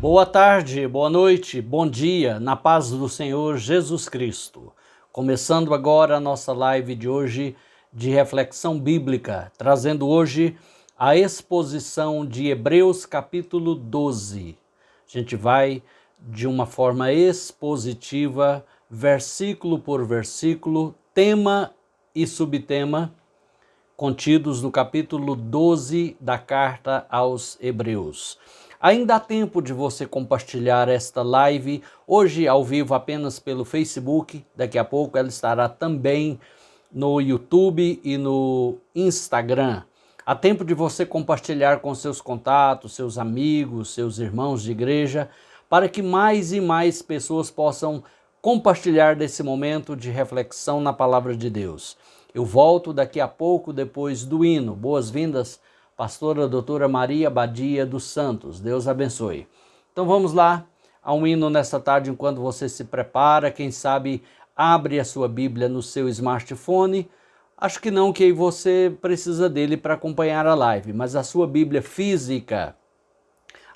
Boa tarde, boa noite, bom dia, na paz do Senhor Jesus Cristo. Começando agora a nossa live de hoje de reflexão bíblica, trazendo hoje a exposição de Hebreus capítulo 12. A gente vai de uma forma expositiva, versículo por versículo, tema e subtema, contidos no capítulo 12 da carta aos Hebreus. Ainda há tempo de você compartilhar esta live, hoje ao vivo apenas pelo Facebook, daqui a pouco ela estará também no YouTube e no Instagram. Há tempo de você compartilhar com seus contatos, seus amigos, seus irmãos de igreja, para que mais e mais pessoas possam compartilhar desse momento de reflexão na palavra de Deus. Eu volto daqui a pouco, depois do hino. Boas-vindas, pastora doutora Maria Badia dos Santos. Deus abençoe. Então vamos lá a um hino nessa tarde, enquanto você se prepara, quem sabe abre a sua Bíblia no seu smartphone. Acho que não, que você precisa dele para acompanhar a live, mas a sua Bíblia física,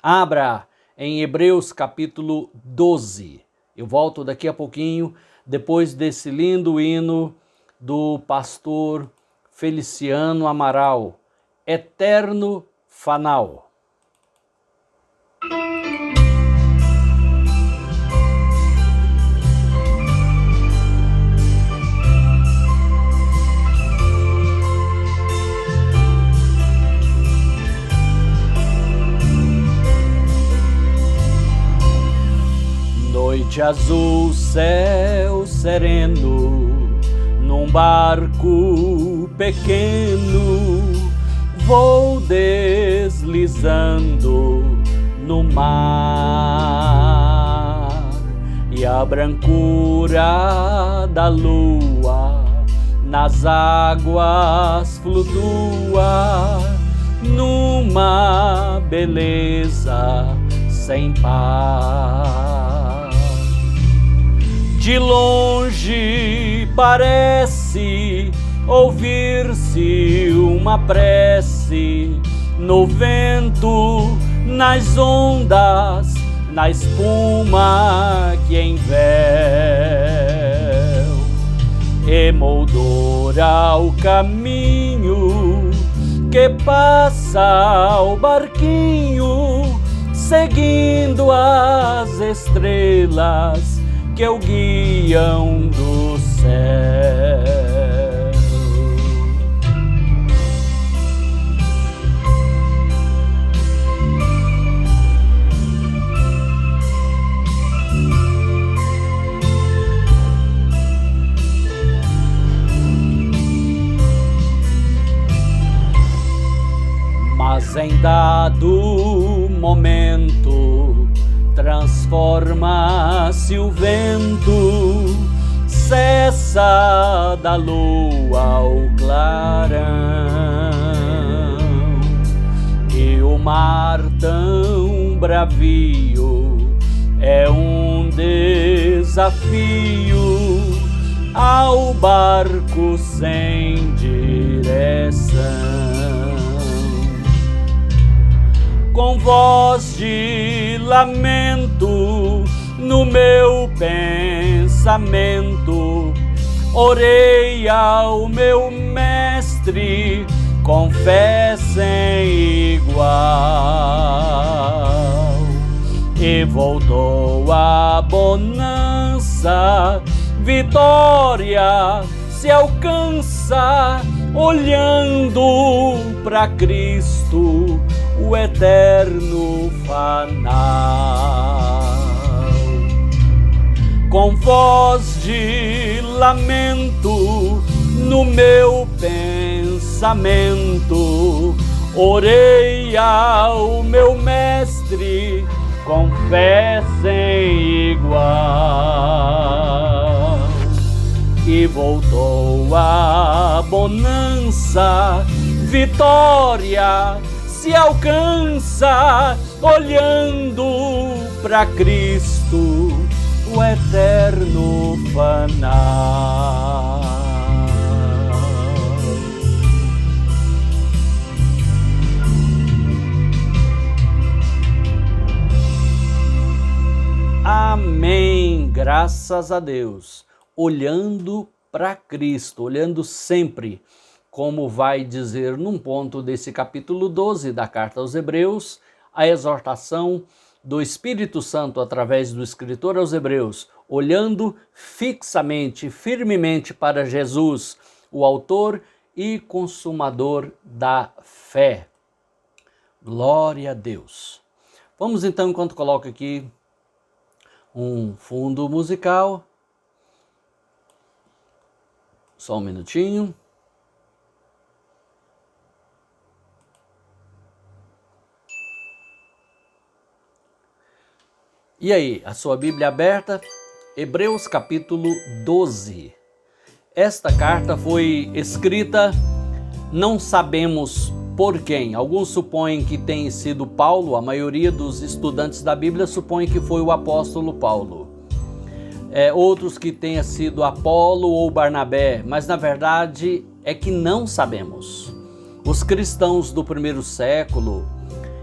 abra em Hebreus capítulo 12. Eu volto daqui a pouquinho, depois desse lindo hino do pastor Feliciano Amaral, Eterno Fanal. Noite azul, céu sereno, num barco pequeno, vou deslizando no mar, e a brancura da lua nas águas flutua numa beleza sem par. De longe parece ouvir-se uma prece no vento, nas ondas, na espuma que envel emoldura o caminho que passa o barquinho, seguindo as estrelas que o guiam do céu. Mas em dado momento transforma-se o vento, cessa da lua o clarão, e o mar tão bravio é um desafio ao barco sem direção. Com voz de lamento no meu pensamento, orei ao meu mestre com fé sem igual, e voltou a bonança, vitória se alcança olhando para Cristo, o eterno fanal. Com voz de lamento no meu pensamento, orei ao meu mestre com fé sem igual, e voltou a bonança, vitória se alcança olhando para Cristo, o eterno fanal. graças a Deus, olhando para Cristo, olhando sempre, como vai dizer num ponto desse capítulo 12 da carta aos Hebreus, a exortação do Espírito Santo através do escritor aos Hebreus, olhando fixamente, firmemente para Jesus, o autor e consumador da fé. Glória a Deus. Vamos então, enquanto coloco aqui um fundo musical, só um minutinho. E aí, a sua Bíblia aberta? Hebreus capítulo 12. Esta carta foi escrita, não sabemos por quem. Alguns supõem que tenha sido Paulo, a maioria dos estudantes da Bíblia supõe que foi o apóstolo Paulo. Outros que tenha sido Apolo ou Barnabé, mas na verdade é que não sabemos. Os cristãos do primeiro século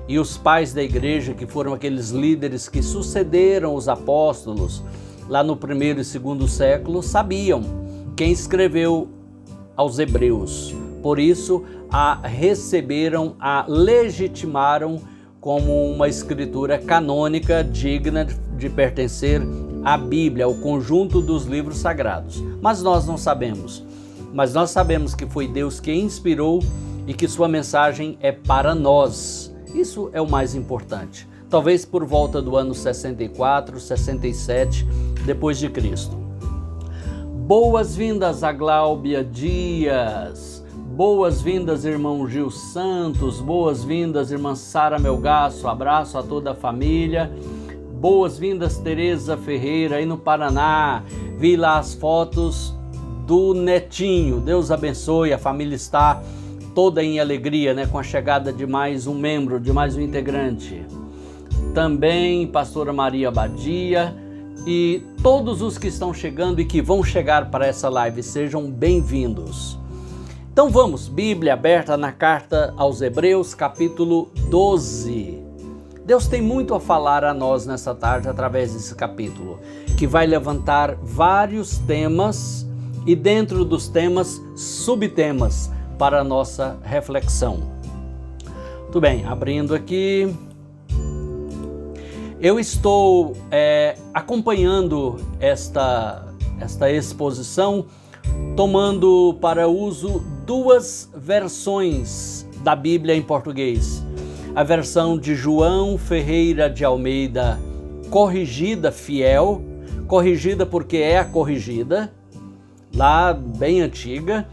e os pais da igreja, que foram aqueles líderes que sucederam os apóstolos lá no primeiro e segundo século, sabiam quem escreveu aos Hebreus. Por isso, a receberam, a legitimaram como uma escritura canônica digna de pertencer à Bíblia, ao conjunto dos livros sagrados. Mas nós não sabemos. Mas nós sabemos que foi Deus quem inspirou e que sua mensagem é para nós. Isso é o mais importante. Talvez por volta do ano 64, 67, depois de Cristo. Boas-vindas a Gláubia Dias. Boas-vindas, irmão Gil Santos. Boas-vindas, irmã Sara Melgaço. Abraço a toda a família. Boas-vindas, Tereza Ferreira, aí no Paraná. Vi lá as fotos do netinho. Deus abençoe. A família está toda em alegria, né? Com a chegada de mais um membro, de mais um integrante. Também pastora Maria Badia e todos os que estão chegando e que vão chegar para essa live, sejam bem-vindos. Então vamos, Bíblia aberta na carta aos Hebreus, capítulo 12. Deus tem muito a falar a nós nessa tarde através desse capítulo, que vai levantar vários temas e dentro dos temas, subtemas para a nossa reflexão. Muito bem, abrindo aqui. Eu estou acompanhando esta exposição, tomando para uso duas versões da Bíblia em português. A versão de João Ferreira de Almeida, corrigida fiel, corrigida porque é a corrigida, lá bem antiga,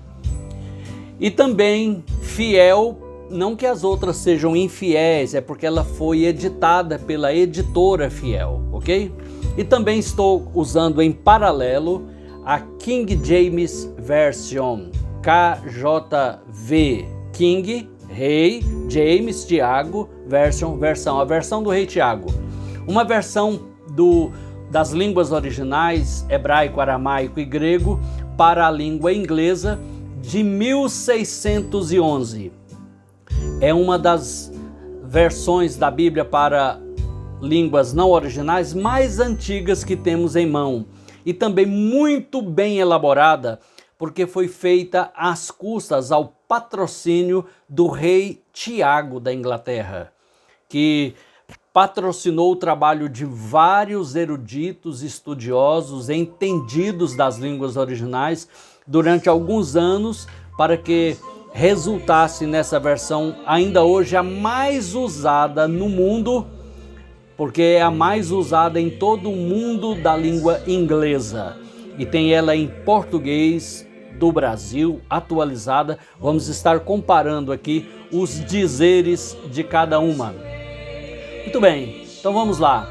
e também fiel, não que as outras sejam infiéis, é porque ela foi editada pela editora Fiel, ok? E também estou usando em paralelo a King James Version, KJV, King, Rei, James, Tiago, versão, a versão do Rei Tiago. Uma versão das línguas originais, hebraico, aramaico e grego, para a língua inglesa, de 1611. É uma das versões da Bíblia para línguas não originais mais antigas que temos em mão e também muito bem elaborada, porque foi feita às custas ao patrocínio do rei Tiago da Inglaterra, que patrocinou o trabalho de vários eruditos, estudiosos, entendidos das línguas originais durante alguns anos para que resultasse nessa versão ainda hoje a mais usada no mundo, porque é a mais usada em todo o mundo da língua inglesa. E tem ela em português do Brasil, atualizada. Vamos estar comparando aqui os dizeres de cada uma. Muito bem, então vamos lá.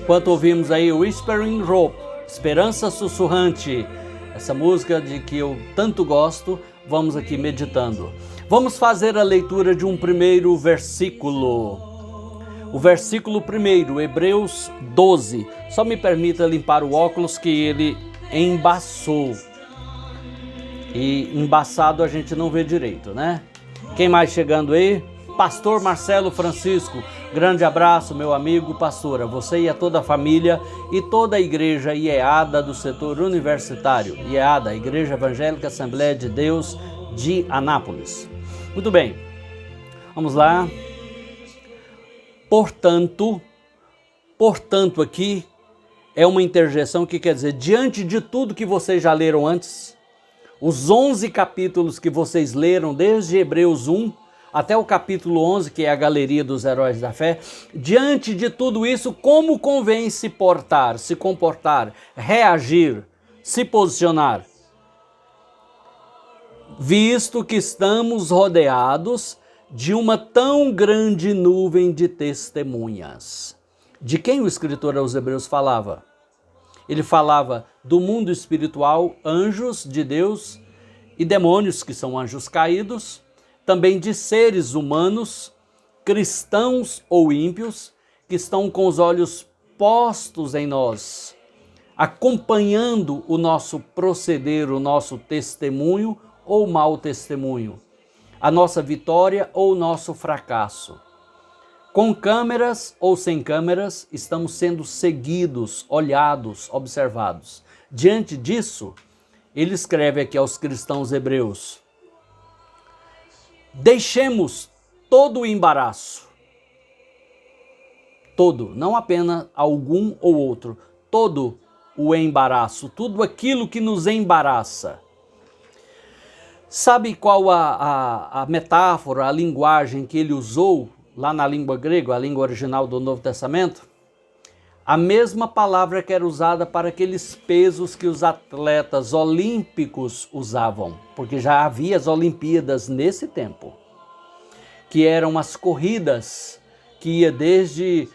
Enquanto ouvimos aí Whispering Rope, Esperança Sussurrante, essa música de que eu tanto gosto, vamos aqui meditando. Vamos fazer a leitura de um primeiro versículo. O versículo primeiro, Hebreus 12. Só me permita limpar o óculos que ele embaçou. E embaçado a gente não vê direito, né? Quem mais chegando aí? Pastor Marcelo Francisco. Grande abraço, meu amigo pastora, você e a toda a família e toda a igreja IEADA do setor universitário. IEADA, Igreja Evangélica Assembleia de Deus de Anápolis. Muito bem, vamos lá. Portanto, aqui é uma interjeição que quer dizer, diante de tudo que vocês já leram antes, os 11 capítulos que vocês leram, desde Hebreus 1 até o capítulo 11, que é a galeria dos heróis da fé, diante de tudo isso, como convém se portar, se comportar, reagir, se posicionar? Visto que estamos rodeados de uma tão grande nuvem de testemunhas. De quem o escritor aos Hebreus falava? Ele falava do mundo espiritual, anjos de Deus e demônios, que são anjos caídos, também de seres humanos, cristãos ou ímpios, que estão com os olhos postos em nós, acompanhando o nosso proceder, o nosso testemunho ou mau testemunho, a nossa vitória ou o nosso fracasso. Com câmeras ou sem câmeras, estamos sendo seguidos, olhados, observados. Diante disso, ele escreve aqui aos cristãos hebreus: deixemos todo o embaraço, todo, não apenas algum ou outro, todo o embaraço, tudo aquilo que nos embaraça. Sabe qual a metáfora, a linguagem que ele usou lá na língua grega, a língua original do Novo Testamento? A mesma palavra que era usada para aqueles pesos que os atletas olímpicos usavam, porque já havia as Olimpíadas nesse tempo, que eram as corridas que ia desde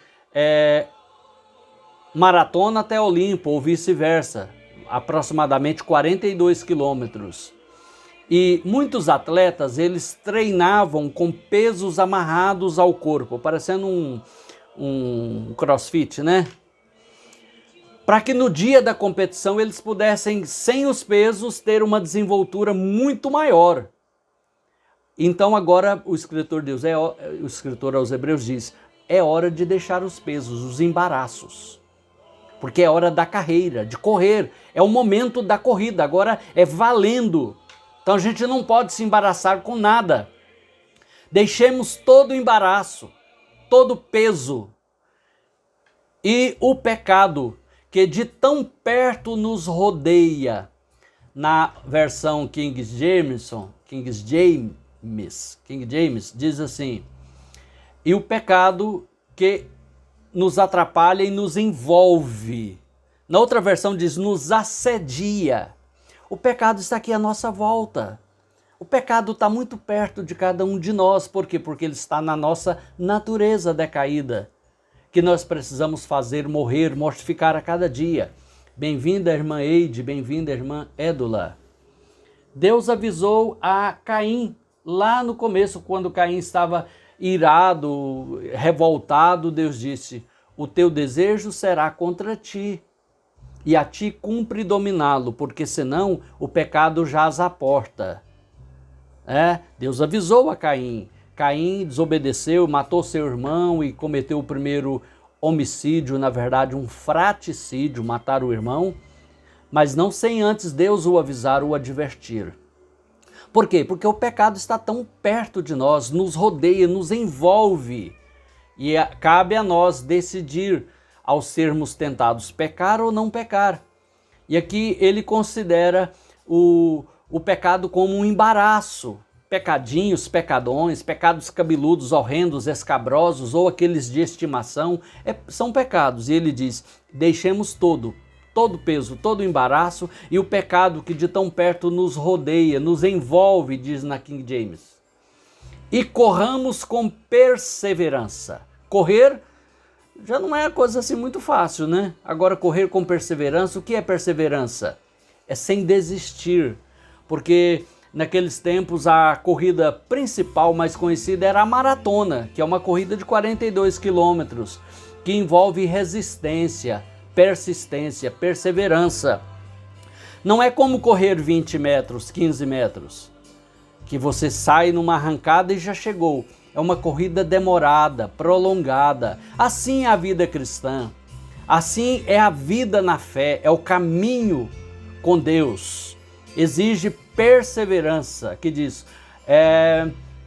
maratona até Olimpo, ou vice-versa, aproximadamente 42 quilômetros. E muitos atletas, eles treinavam com pesos amarrados ao corpo, parecendo um crossfit, né? Para que no dia da competição eles pudessem, sem os pesos, ter uma desenvoltura muito maior. Então agora o escritor o escritor aos Hebreus diz, é hora de deixar os pesos, os embaraços. Porque é hora da carreira, de correr. É o momento da corrida, agora é valendo. Então a gente não pode se embaraçar com nada. Deixemos todo o embaraço, todo o peso e o pecado que de tão perto nos rodeia. Na versão King James diz assim: e o pecado que nos atrapalha e nos envolve. Na outra versão diz, nos assedia. O pecado está aqui à nossa volta. O pecado está muito perto de cada um de nós. Por quê? Porque ele está na nossa natureza decaída, que nós precisamos fazer morrer, mortificar a cada dia. Bem-vinda, irmã Eide, bem-vinda, irmã Édula. Deus avisou a Caim lá no começo, quando Caim estava irado, revoltado. Deus disse, o teu desejo será contra ti, e a ti cumpre dominá-lo, porque senão o pecado jaz à porta. Deus avisou a Caim. Caim desobedeceu, matou seu irmão e cometeu o primeiro homicídio, na verdade um fraticídio, matar o irmão, mas não sem antes Deus o avisar, o advertir. Por quê? Porque o pecado está tão perto de nós, nos rodeia, nos envolve, e cabe a nós decidir, ao sermos tentados, pecar ou não pecar. E aqui ele considera o pecado como um embaraço. Pecadinhos, pecadões, pecados cabeludos, horrendos, escabrosos ou aqueles de estimação, são pecados. E ele diz, deixemos todo peso, todo embaraço e o pecado que de tão perto nos rodeia, nos envolve, diz na King James. E corramos com perseverança. Correr já não é coisa assim muito fácil, né? Agora, correr com perseverança, o que é perseverança? É sem desistir, porque naqueles tempos a corrida principal mais conhecida era a maratona, que é uma corrida de 42 quilômetros, que envolve resistência, persistência, perseverança. Não é como correr 20 metros, 15 metros, que você sai numa arrancada e já chegou. é uma corrida demorada, prolongada. Assim é a vida cristã. Assim é a vida na fé, é o caminho com Deus. Exige perseverança, que diz,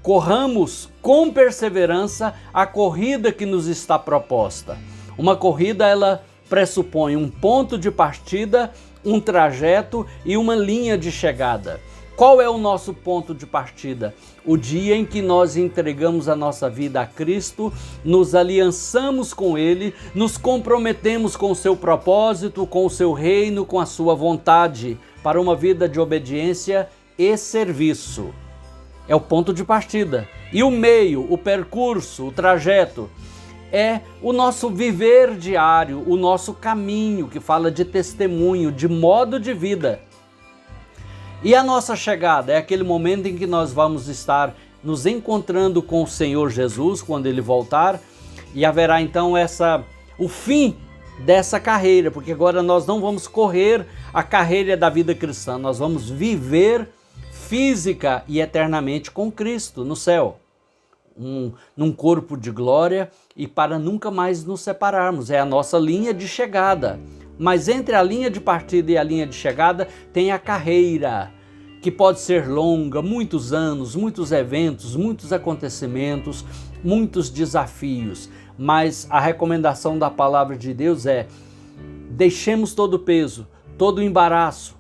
corramos com perseverança a corrida que nos está proposta. Uma corrida, ela pressupõe um ponto de partida, um trajeto e uma linha de chegada. Qual é o nosso ponto de partida? O dia em que nós entregamos a nossa vida a Cristo, nos aliançamos com Ele, nos comprometemos com o seu propósito, com o seu reino, com a sua vontade, para uma vida de obediência e serviço. É o ponto de partida. E o meio, o percurso, o trajeto, é o nosso viver diário, o nosso caminho, que fala de testemunho, de modo de vida. E a nossa chegada é aquele momento em que nós vamos estar nos encontrando com o Senhor Jesus quando Ele voltar, e haverá então o fim dessa carreira, porque agora nós não vamos correr a carreira da vida cristã, nós vamos viver física e eternamente com Cristo no céu, num corpo de glória, e para nunca mais nos separarmos. É a nossa linha de chegada. Mas entre a linha de partida e a linha de chegada tem a carreira, que pode ser longa, muitos anos, muitos eventos, muitos acontecimentos, muitos desafios. Mas a recomendação da palavra de Deus é: deixemos todo o peso, todo o embaraço,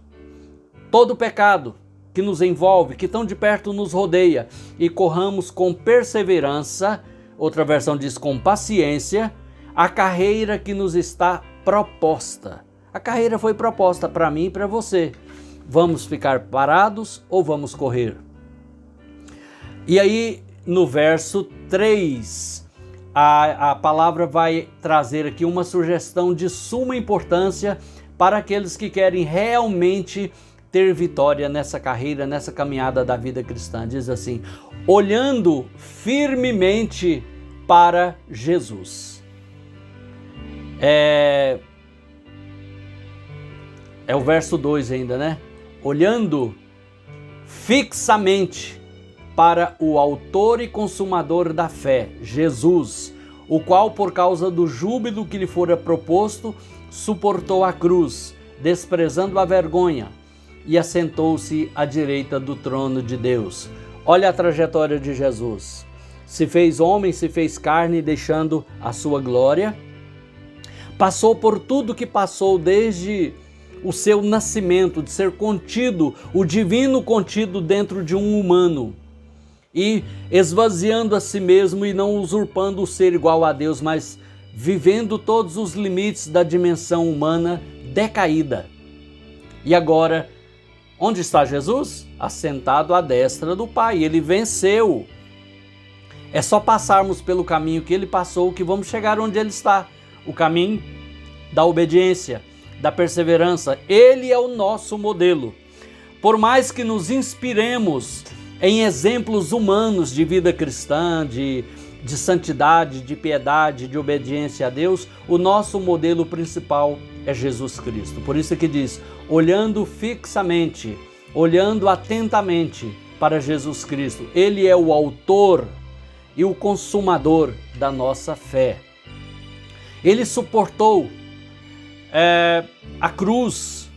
todo o pecado que nos envolve, que tão de perto nos rodeia, e corramos com perseverança, outra versão diz com paciência, a carreira que nos está proposta. A carreira foi proposta para mim e para você. Vamos ficar parados ou vamos correr? E aí, no verso 3, a palavra vai trazer aqui uma sugestão de suma importância para aqueles que querem realmente ter vitória nessa carreira, nessa caminhada da vida cristã. Diz assim: olhando firmemente para Jesus. É o verso 2 ainda, né? Olhando fixamente para o autor e consumador da fé, Jesus, o qual, por causa do júbilo que lhe fora proposto, suportou a cruz, desprezando a vergonha, e assentou-se à direita do trono de Deus. Olha a trajetória de Jesus. Se fez homem, se fez carne, deixando a sua glória. Passou por tudo que passou desde o seu nascimento, de ser contido, o divino contido dentro de um humano, e esvaziando a si mesmo e não usurpando o ser igual a Deus, mas vivendo todos os limites da dimensão humana decaída. E agora, onde está Jesus? Assentado à destra do Pai. Ele venceu. É só passarmos pelo caminho que Ele passou que vamos chegar onde Ele está. O caminho da obediência, da perseverança. Ele é o nosso modelo. Por mais que nos inspiremos em exemplos humanos de vida cristã, de santidade, de piedade, de obediência a Deus, o nosso modelo principal é Jesus Cristo. Por isso que diz, olhando fixamente, olhando atentamente para Jesus Cristo. Ele é o autor e o consumador da nossa fé. Ele suportou a cruz,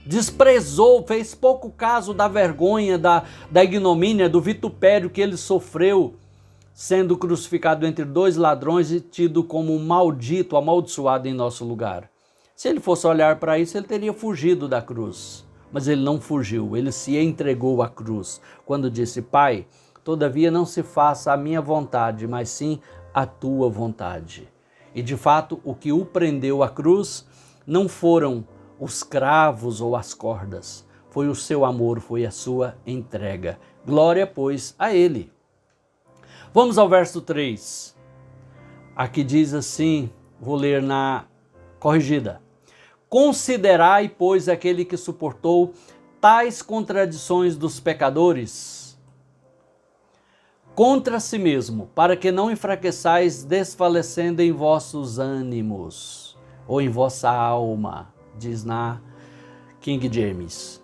desprezou, fez pouco caso da vergonha, da ignomínia, do vitupério que ele sofreu, sendo crucificado entre dois ladrões e tido como um maldito, amaldiçoado em nosso lugar. Se ele fosse olhar para isso, ele teria fugido da cruz. Mas ele não fugiu, ele se entregou à cruz, quando disse: Pai, todavia não se faça a minha vontade, mas sim a tua vontade. E de fato, o que o prendeu à cruz não foram os cravos ou as cordas, foi o seu amor, foi a sua entrega. Glória, pois, a Ele. Vamos ao verso 3. Aqui diz assim, vou ler na corrigida. Considerai, pois, aquele que suportou tais contradições dos pecadores contra si mesmo, para que não enfraqueçais desfalecendo em vossos ânimos, ou em vossa alma, diz na King James.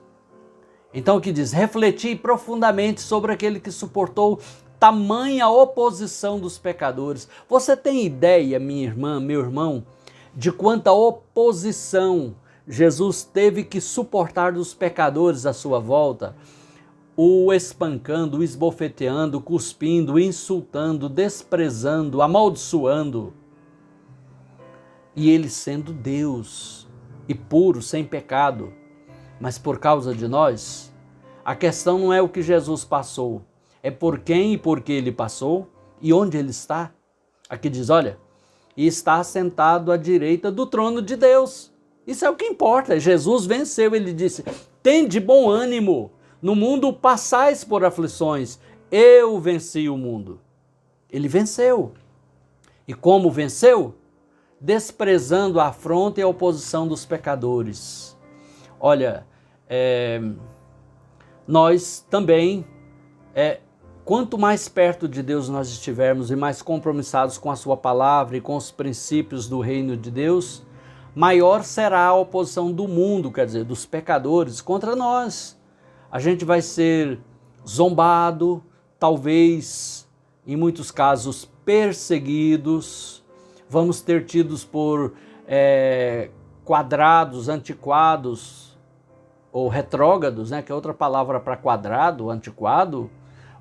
Então o que diz? Refleti profundamente sobre aquele que suportou tamanha oposição dos pecadores. Você tem ideia, minha irmã, meu irmão, de quanta oposição Jesus teve que suportar dos pecadores à sua volta? O espancando, o esbofeteando, cuspindo, insultando, desprezando, amaldiçoando. E ele sendo Deus e puro, sem pecado. Mas por causa de nós, a questão não é o que Jesus passou, é por quem e por que ele passou e onde ele está. Aqui diz, olha, e está sentado à direita do trono de Deus. Isso é o que importa. Jesus venceu, ele disse, tende bom ânimo, no mundo passais por aflições, eu venci o mundo. Ele venceu. E como venceu? Desprezando a afronta e a oposição dos pecadores. Olha, nós também, quanto mais perto de Deus nós estivermos e mais compromissados com a sua palavra e com os princípios do reino de Deus, maior será a oposição do mundo, quer dizer, dos pecadores contra nós. A gente vai ser zombado, talvez, em muitos casos, perseguidos, vamos ter tidos por quadrados, antiquados, ou retrógrados, né, que é outra palavra para quadrado, antiquado.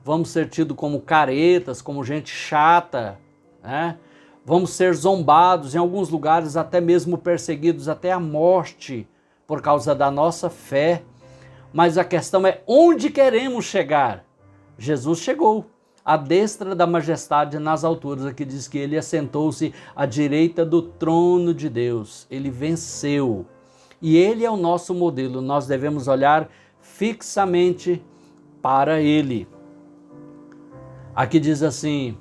Vamos ser tidos como caretas, como gente chata, né? Vamos ser zombados, em alguns lugares até mesmo perseguidos até a morte por causa da nossa fé. Mas a questão é onde queremos chegar. Jesus chegou à destra da majestade nas alturas. Aqui diz que ele assentou-se à direita do trono de Deus. Ele venceu. E ele é o nosso modelo. Nós devemos olhar fixamente para ele. Aqui diz assim,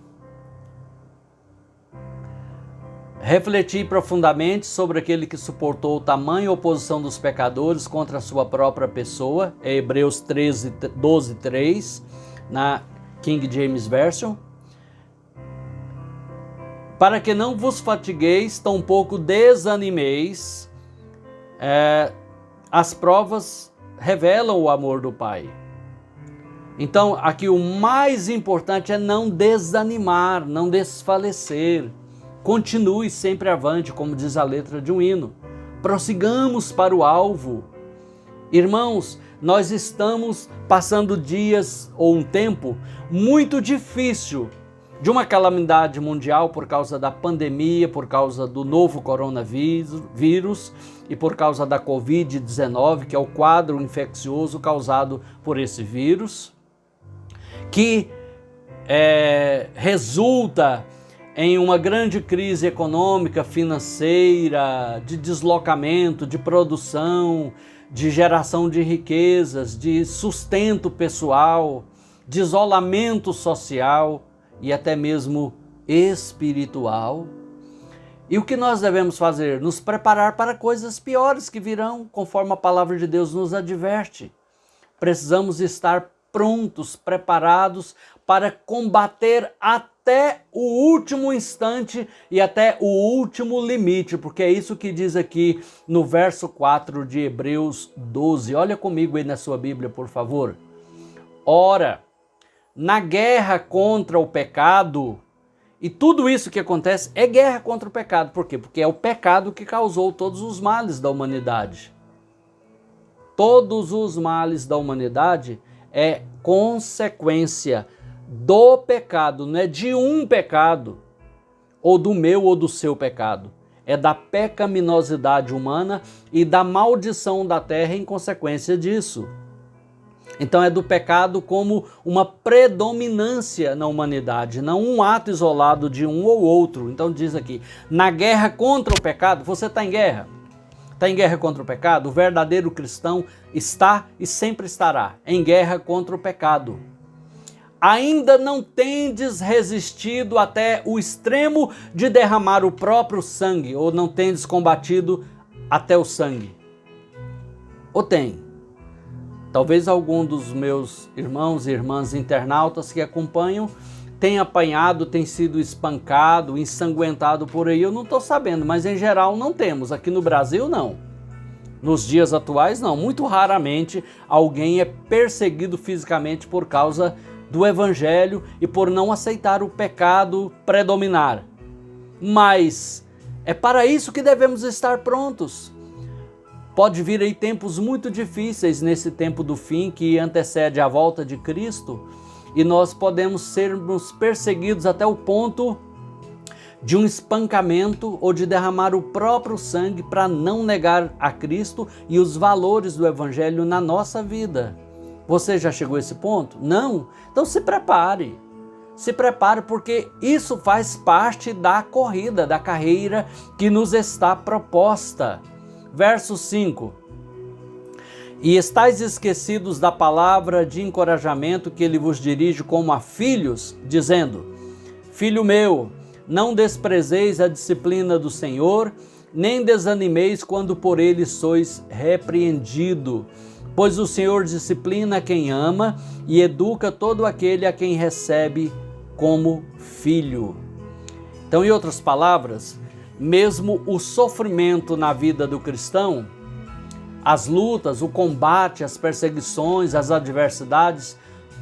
refleti profundamente sobre aquele que suportou tamanha oposição dos pecadores contra a sua própria pessoa, é Hebreus 12:3, na King James Version, para que não vos fatigueis, tampouco desanimeis, as provas revelam o amor do Pai. Então, aqui o mais importante é não desanimar, não desfalecer. Continue sempre avante, como diz a letra de um hino. Prossigamos para o alvo. Irmãos, nós estamos passando dias ou um tempo muito difícil de uma calamidade mundial por causa da pandemia, por causa do novo coronavírus e por causa da Covid-19, que é o quadro infeccioso causado por esse vírus, que resulta em uma grande crise econômica, financeira, de deslocamento, de produção, de geração de riquezas, de sustento pessoal, de isolamento social e até mesmo espiritual. E o que nós devemos fazer? Nos preparar para coisas piores que virão, conforme a palavra de Deus nos adverte. Precisamos estar prontos, preparados para combater até o último instante e até o último limite, porque é isso que diz aqui no verso 4 de Hebreus 12. Olha comigo aí na sua Bíblia, por favor. Ora, na guerra contra o pecado, e tudo isso que acontece é guerra contra o pecado. Por quê? Porque é o pecado que causou todos os males da humanidade. Todos os males da humanidade é consequência do pecado, não é de um pecado, ou do meu ou do seu pecado. É da pecaminosidade humana e da maldição da terra em consequência disso. Então é do pecado como uma predominância na humanidade, não um ato isolado de um ou outro. Então diz aqui, na guerra contra o pecado, você está em guerra? Está em guerra contra o pecado? O verdadeiro cristão está e sempre estará em guerra contra o pecado. Ainda não tendes resistido até o extremo de derramar o próprio sangue, ou não tendes combatido até o sangue? Ou tem? Talvez algum dos meus irmãos e irmãs internautas que acompanham tenha apanhado, tem sido espancado, ensanguentado por aí, eu não estou sabendo, mas em geral não temos. Aqui no Brasil não. Nos dias atuais não. Muito raramente alguém é perseguido fisicamente por causa do Evangelho e por não aceitar o pecado predominar. Mas é para isso que devemos estar prontos. Pode vir aí tempos muito difíceis nesse tempo do fim que antecede a volta de Cristo, e nós podemos sermos perseguidos até o ponto de um espancamento ou de derramar o próprio sangue para não negar a Cristo e os valores do Evangelho na nossa vida. Você já chegou a esse ponto? Não? Então se prepare. Se prepare, porque isso faz parte da corrida, da carreira que nos está proposta. Verso 5. E estáis esquecidos da palavra de encorajamento que ele vos dirige como a filhos, dizendo: Filho meu, não desprezeis a disciplina do Senhor, nem desanimeis quando por ele sois repreendido. Pois o Senhor disciplina quem ama e educa todo aquele a quem recebe como filho. Então, em outras palavras, mesmo o sofrimento na vida do cristão, as lutas, o combate, as perseguições, as adversidades,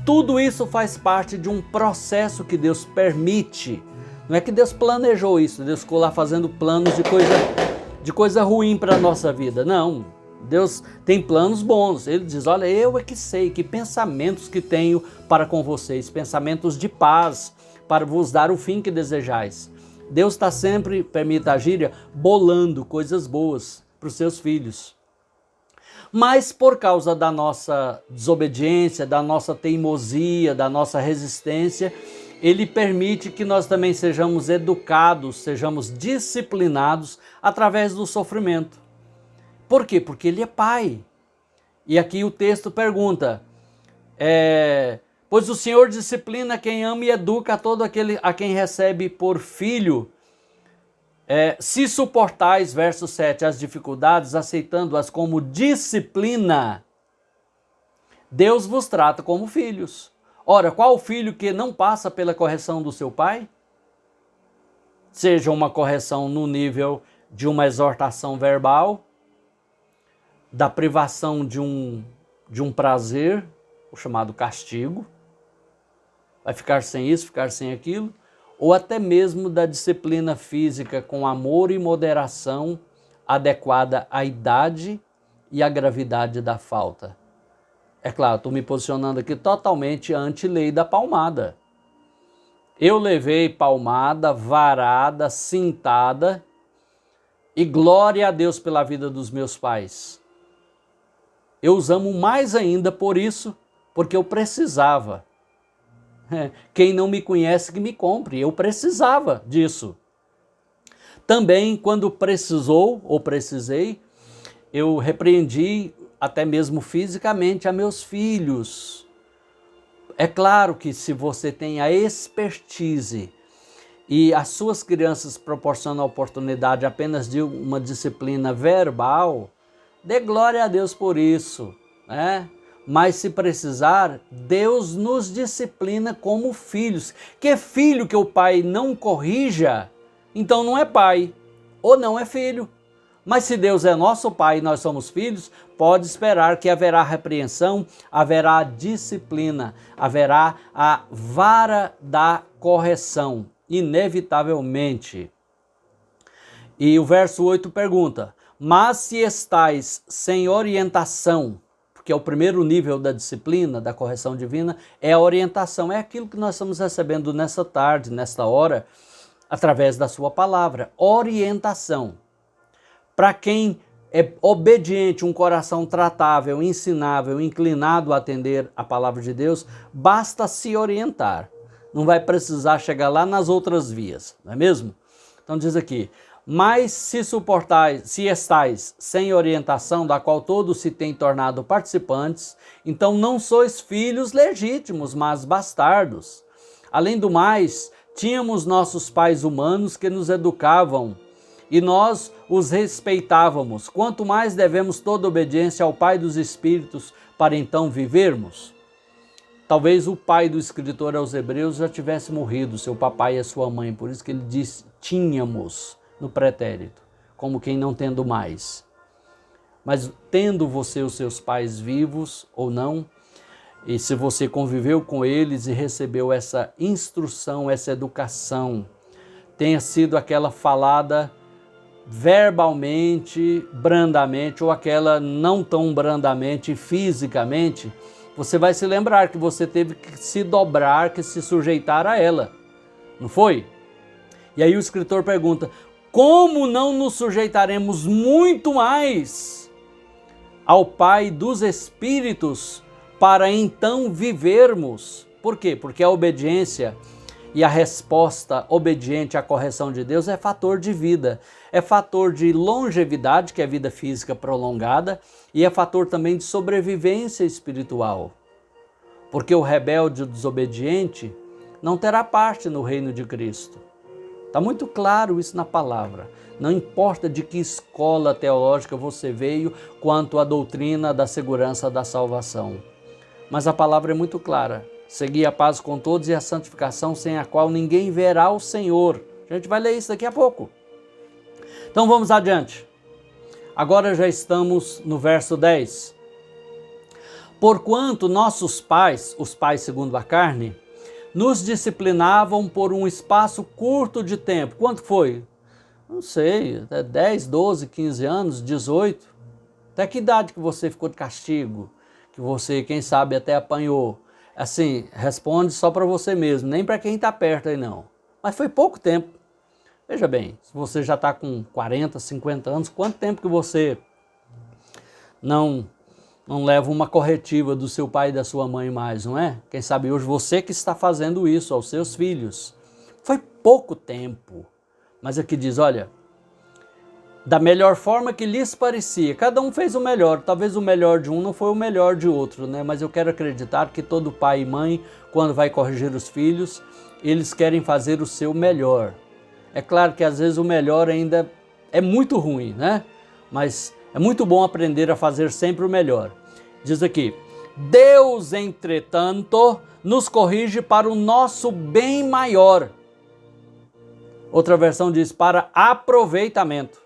tudo isso faz parte de um processo que Deus permite. Não é que Deus planejou isso, Deus ficou lá fazendo planos de coisa ruim para a nossa vida. Não, Deus tem planos bons. Ele diz, olha, eu é que sei que pensamentos que tenho para com vocês, pensamentos de paz, para vos dar o fim que desejais. Deus está sempre, permita a gíria, bolando coisas boas para os seus filhos. Mas por causa da nossa desobediência, da nossa teimosia, da nossa resistência, Ele permite que nós também sejamos educados, sejamos disciplinados através do sofrimento. Por quê? Porque Ele é Pai. E aqui o texto pergunta, pois o Senhor disciplina quem ama e educa a todo aquele a quem recebe por filho. Se suportais, verso 7, as dificuldades, aceitando-as como disciplina, Deus vos trata como filhos. Ora, qual filho que não passa pela correção do seu pai? Seja uma correção no nível de uma exortação verbal, da privação de um prazer, o chamado castigo, vai ficar sem isso, ficar sem aquilo, ou até mesmo da disciplina física com amor e moderação adequada à idade e à gravidade da falta. É claro, estou me posicionando aqui totalmente anti-lei da palmada. Eu levei palmada, varada, cintada, e glória a Deus pela vida dos meus pais. Eu os amo mais ainda por isso, porque eu precisava. Quem não me conhece que me compre, eu precisava disso. Também quando precisou ou precisei, eu repreendi até mesmo fisicamente a meus filhos. É claro que se você tem a expertise e as suas crianças proporcionam a oportunidade apenas de uma disciplina verbal, dê glória a Deus por isso, né? Mas se precisar, Deus nos disciplina como filhos. Que filho que o pai não corrija, então não é pai, ou não é filho. Mas se Deus é nosso pai e nós somos filhos, pode esperar que haverá repreensão, haverá disciplina, haverá a vara da correção, inevitavelmente. E o verso 8 pergunta, mas se estais sem orientação, que é o primeiro nível da disciplina, da correção divina, é a orientação, é aquilo que nós estamos recebendo nessa tarde, nesta hora, através da sua palavra, orientação. Para quem é obediente, um coração tratável, ensinável, inclinado a atender a palavra de Deus, basta se orientar, não vai precisar chegar lá nas outras vias, não é mesmo? Então diz aqui, mas se suportais, se estais sem orientação, da qual todos se têm tornado participantes, então não sois filhos legítimos, mas bastardos. Além do mais, tínhamos nossos pais humanos que nos educavam, e nós os respeitávamos. Quanto mais devemos toda obediência ao Pai dos Espíritos, para então vivermos? Talvez o pai do escritor aos Hebreus já tivesse morrido, seu papai e a sua mãe, por isso que ele diz, tínhamos, no pretérito, como quem não tendo mais. Mas tendo você os seus pais vivos ou não, E se você conviveu com eles e recebeu essa instrução, essa educação, tenha sido aquela falada verbalmente, brandamente, ou aquela não tão brandamente, fisicamente, você vai se lembrar que você teve que se dobrar, que se sujeitar a ela. Não foi? E aí o escritor pergunta, como não nos sujeitaremos muito mais ao Pai dos Espíritos para então vivermos? Por quê? Porque a obediência e a resposta obediente à correção de Deus é fator de vida, é fator de longevidade, que é a vida física prolongada, e é fator também de sobrevivência espiritual. Porque o rebelde e o desobediente não terá parte no reino de Cristo. Está muito claro isso na palavra. Não importa de que escola teológica você veio quanto à doutrina da segurança da salvação. Mas a palavra é muito clara. Segui a paz com todos e a santificação, sem a qual ninguém verá o Senhor. A gente vai ler isso daqui a pouco. Então vamos adiante. Agora já estamos no verso 10. Porquanto nossos pais, os pais segundo a carne, nos disciplinavam por um espaço curto de tempo. Quanto foi? Não sei, até 10, 12, 15 anos, 18. Até que idade que você ficou de castigo? Que você, quem sabe, até apanhou? Assim, responde só para você mesmo, nem para quem está perto aí não. Mas foi pouco tempo. Veja bem, se você já está com 40, 50 anos, quanto tempo que você não leva uma corretiva do seu pai e da sua mãe mais, não é? Quem sabe hoje você que está fazendo isso aos seus filhos. Foi pouco tempo. Mas aqui diz, olha, da melhor forma que lhes parecia. Cada um fez o melhor. Talvez o melhor de um não foi o melhor de outro, né? Mas eu quero acreditar que todo pai e mãe, quando vai corrigir os filhos, eles querem fazer o seu melhor. É claro que às vezes o melhor ainda é muito ruim, né? Mas é muito bom aprender a fazer sempre o melhor. Diz aqui, Deus, entretanto, nos corrige para o nosso bem maior. Outra versão diz, para aproveitamento,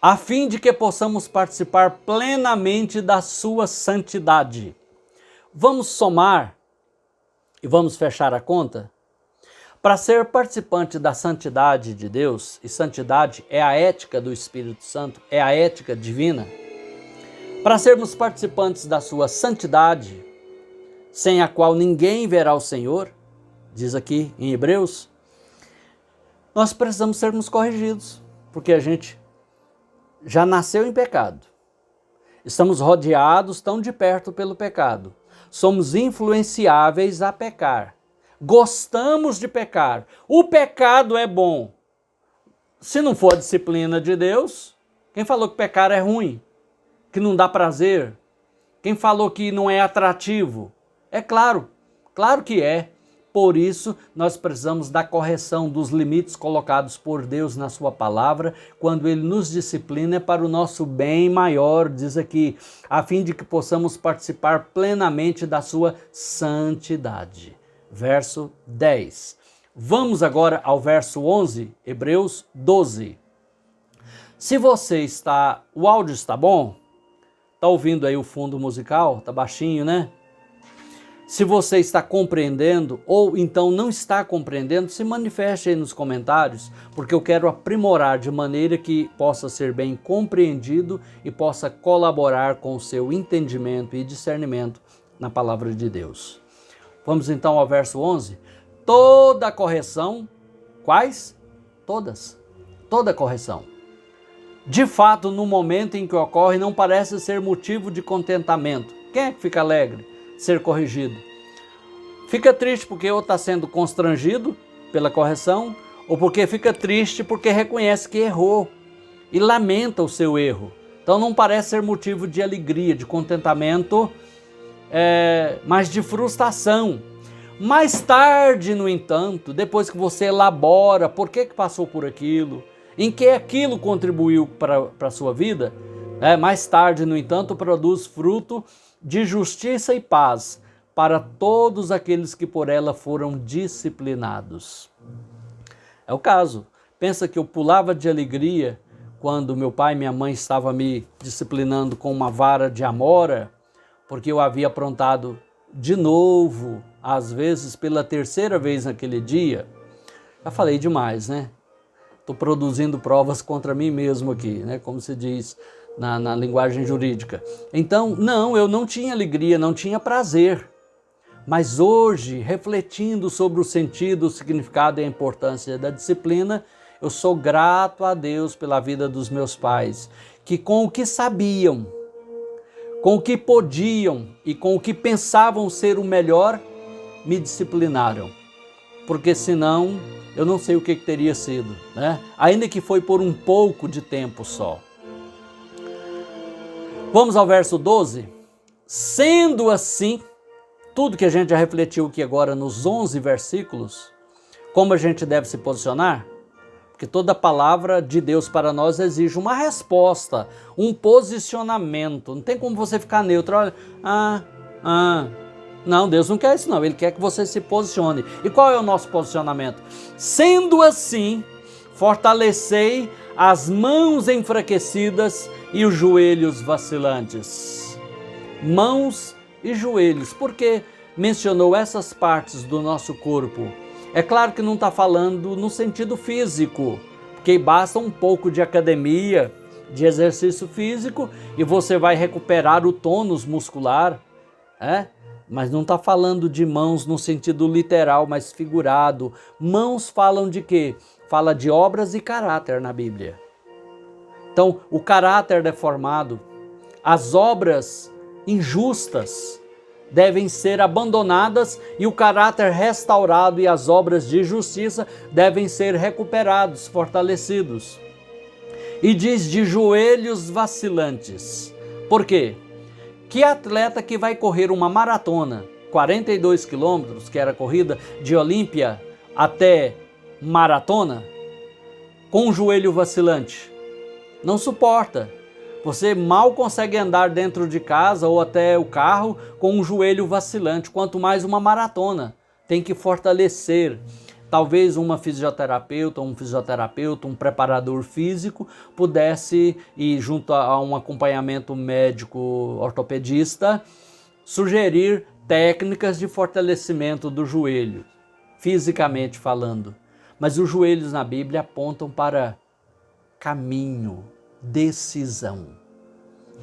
a fim de que possamos participar plenamente da sua santidade. Vamos somar e vamos fechar a conta? Para ser participante da santidade de Deus, e santidade é a ética do Espírito Santo, é a ética divina, para sermos participantes da sua santidade, sem a qual ninguém verá o Senhor, diz aqui em Hebreus, nós precisamos sermos corrigidos, porque a gente já nasceu em pecado. Estamos rodeados tão de perto pelo pecado. Somos influenciáveis a pecar. Gostamos de pecar. O pecado é bom. Se não for a disciplina de Deus, quem falou que pecar é ruim? Que não dá prazer? Quem falou que não é atrativo? É claro, claro que é. Por isso, nós precisamos da correção dos limites colocados por Deus na sua palavra, quando Ele nos disciplina para o nosso bem maior, diz aqui, a fim de que possamos participar plenamente da sua santidade. Verso 10. Vamos agora ao verso 11, Hebreus 12. Se você está... O áudio está bom? Está ouvindo aí o fundo musical? Está baixinho, né? Se você está compreendendo ou então não está compreendendo, se manifeste aí nos comentários, porque eu quero aprimorar de maneira que possa ser bem compreendido e possa colaborar com o seu entendimento e discernimento na palavra de Deus. Vamos então ao verso 11. Toda correção, quais? Todas. Toda correção. De fato, no momento em que ocorre, não parece ser motivo de contentamento. Quem é que fica alegre? Ser corrigido. Fica triste porque ou está sendo constrangido pela correção, ou porque fica triste porque reconhece que errou e lamenta o seu erro. Então não parece ser motivo de alegria, de contentamento, mas de frustração. Mais tarde, no entanto, depois que você elabora por que passou por aquilo, em que aquilo contribuiu para a sua vida, mais tarde, no entanto, produz fruto de justiça e paz para todos aqueles que por ela foram disciplinados. É o caso. Pensa que eu pulava de alegria quando meu pai e minha mãe estavam me disciplinando com uma vara de amora, porque eu havia aprontado de novo, às vezes pela terceira vez naquele dia. Já falei demais, né? Estou produzindo provas contra mim mesmo aqui, né? Como se diz na linguagem jurídica. Então, não, eu não tinha alegria, não tinha prazer. Mas hoje, refletindo sobre o sentido, o significado e a importância da disciplina, eu sou grato a Deus pela vida dos meus pais, que com o que sabiam, com o que podiam e com o que pensavam ser o melhor, me disciplinaram. Porque senão, eu não sei o que teria sido, né? Ainda que foi por um pouco de tempo só. Vamos ao verso 12? Sendo assim, tudo que a gente já refletiu aqui agora nos 11 versículos, como a gente deve se posicionar? Porque toda palavra de Deus para nós exige uma resposta, um posicionamento. Não tem como você ficar neutro. Olha, não, Deus não quer isso não, Ele quer que você se posicione. E qual é o nosso posicionamento? Sendo assim, fortalecei as mãos enfraquecidas e os joelhos vacilantes. Mãos e joelhos, porque mencionou essas partes do nosso corpo. É claro que não está falando no sentido físico, porque basta um pouco de academia, de exercício físico e você vai recuperar o tônus muscular, Mas não está falando de mãos no sentido literal, mas figurado. Mãos falam de quê? Fala de obras e caráter na Bíblia. Então, o caráter deformado, as obras injustas devem ser abandonadas e o caráter restaurado e as obras de justiça devem ser recuperados, fortalecidos. E diz de joelhos vacilantes. Por quê? Que atleta que vai correr uma maratona, 42 quilômetros, que era a corrida de Olímpia até maratona, com o joelho vacilante? Não suporta. Você mal consegue andar dentro de casa ou até o carro com um joelho vacilante, quanto mais uma maratona. Tem que fortalecer. Talvez uma fisioterapeuta, um preparador físico pudesse ir junto a um acompanhamento médico ortopedista, sugerir técnicas de fortalecimento do joelho, fisicamente falando. Mas os joelhos na Bíblia apontam para caminho, decisão,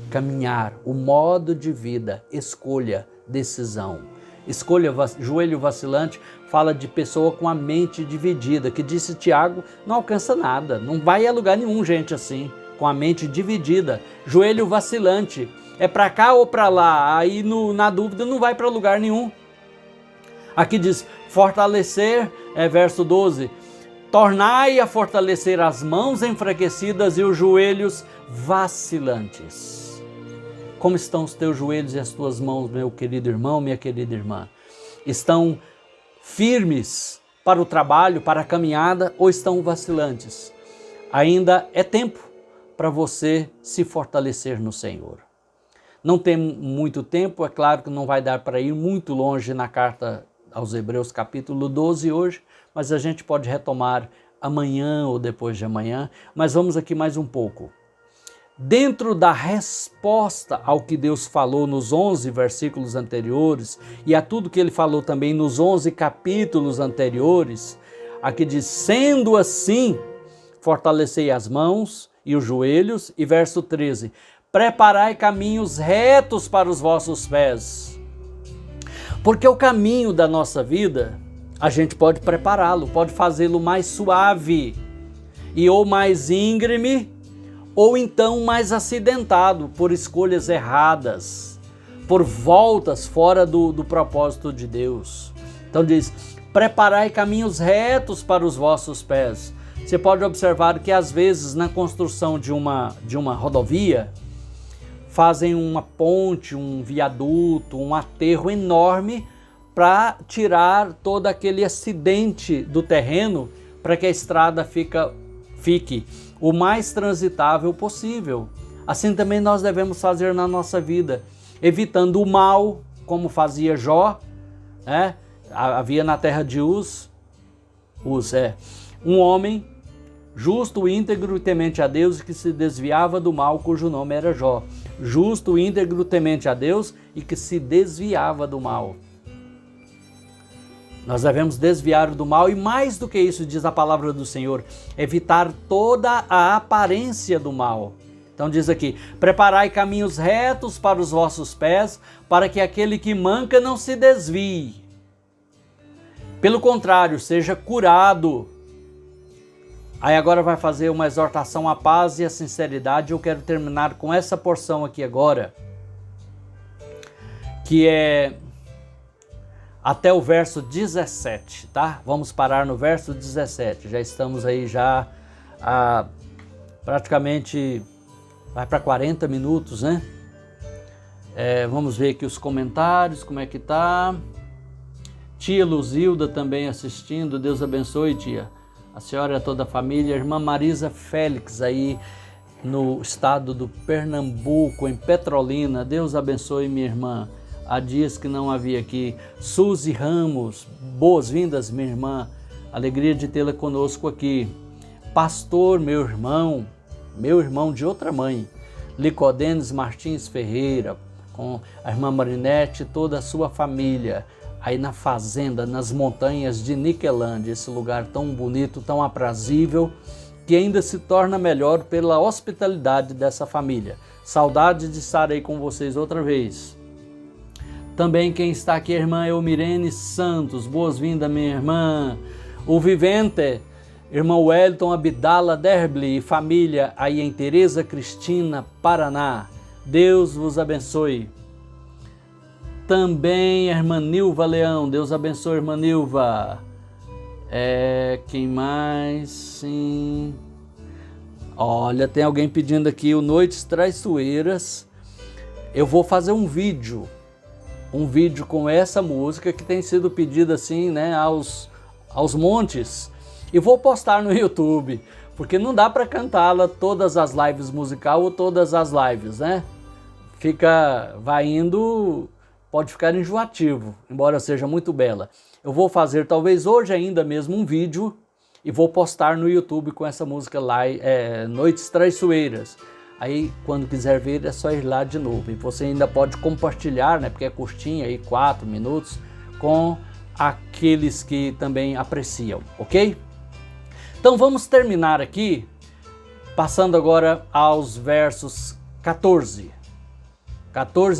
caminhar, o modo de vida, escolha, decisão. Escolha, joelho vacilante, fala de pessoa com a mente dividida, que disse Tiago, não alcança nada, não vai a lugar nenhum gente assim, com a mente dividida. Joelho vacilante, é para cá ou para lá, aí na dúvida não vai para lugar nenhum. Aqui diz, fortalecer, verso 12, tornai a fortalecer as mãos enfraquecidas e os joelhos vacilantes. Como estão os teus joelhos e as tuas mãos, meu querido irmão, minha querida irmã? Estão firmes para o trabalho, para a caminhada, ou estão vacilantes? Ainda é tempo para você se fortalecer no Senhor. Não tem muito tempo, é claro que não vai dar para ir muito longe na carta aos Hebreus capítulo 12 hoje, mas a gente pode retomar amanhã ou depois de amanhã, mas vamos aqui mais um pouco. Dentro da resposta ao que Deus falou nos 11 versículos anteriores e a tudo que Ele falou também nos 11 capítulos anteriores, aqui diz, sendo assim, fortalecei as mãos e os joelhos, e verso 13, preparai caminhos retos para os vossos pés. Porque o caminho da nossa vida, a gente pode prepará-lo, pode fazê-lo mais suave e ou mais íngreme, ou então mais acidentado por escolhas erradas, por voltas fora do propósito de Deus. Então diz, preparai caminhos retos para os vossos pés. Você pode observar que às vezes na construção de uma rodovia, fazem uma ponte, um viaduto, um aterro enorme para tirar todo aquele acidente do terreno, para que a estrada fique o mais transitável possível. Assim também nós devemos fazer na nossa vida, evitando o mal, como fazia Jó, havia na terra de Uz, um homem justo, íntegro e temente a Deus, que se desviava do mal, cujo nome era Jó. justo, íntegro, temente a Deus e que se desviava do mal. Nós devemos desviar do mal e mais do que isso, diz a palavra do Senhor, evitar toda a aparência do mal. Então diz aqui, preparai caminhos retos para os vossos pés, para que aquele que manca não se desvie. Pelo contrário, seja curado. Aí agora vai fazer uma exortação à paz e à sinceridade. Eu quero terminar com essa porção aqui agora, que é até o verso 17, tá? Vamos parar no verso 17. Já estamos aí já praticamente, vai para 40 minutos, né? Vamos ver aqui os comentários, como é que tá. Tia Luzilda também assistindo, Deus abençoe, tia. A senhora e toda a família. Irmã Marisa Félix aí no estado do Pernambuco, em Petrolina. Deus abençoe, minha irmã. Há dias que não havia aqui. Suzy Ramos, boas-vindas, minha irmã. Alegria de tê-la conosco aqui. Pastor, meu irmão de outra mãe, Licodenes Martins Ferreira, com a irmã Marinete e toda a sua família, aí na fazenda, nas montanhas de Niquelândia, esse lugar tão bonito, tão aprazível, que ainda se torna melhor pela hospitalidade dessa família. Saudade de estar aí com vocês outra vez. Também quem está aqui, a irmã Elmirene Santos, boas-vindas, minha irmã. O Vivente, irmão Wellington Abdala Derbli e família aí em Tereza Cristina, Paraná. Deus vos abençoe. Também a irmã Nilva Leão, Deus abençoe, irmã Nilva. Quem mais? Sim. Olha, tem alguém pedindo aqui o Noites Traiçoeiras. Eu vou fazer um vídeo com essa música que tem sido pedida assim, né, aos montes. E vou postar no YouTube, porque não dá para cantá-la todas as lives musical ou todas as lives, né? Vai indo, pode ficar enjoativo, embora seja muito bela. Eu vou fazer talvez hoje ainda mesmo um vídeo e vou postar no YouTube com essa música lá, Noites Traiçoeiras. Aí quando quiser ver é só ir lá de novo. E você ainda pode compartilhar, né, porque é curtinha, aí 4 minutos, com aqueles que também apreciam, ok? Então vamos terminar aqui, passando agora aos versos 14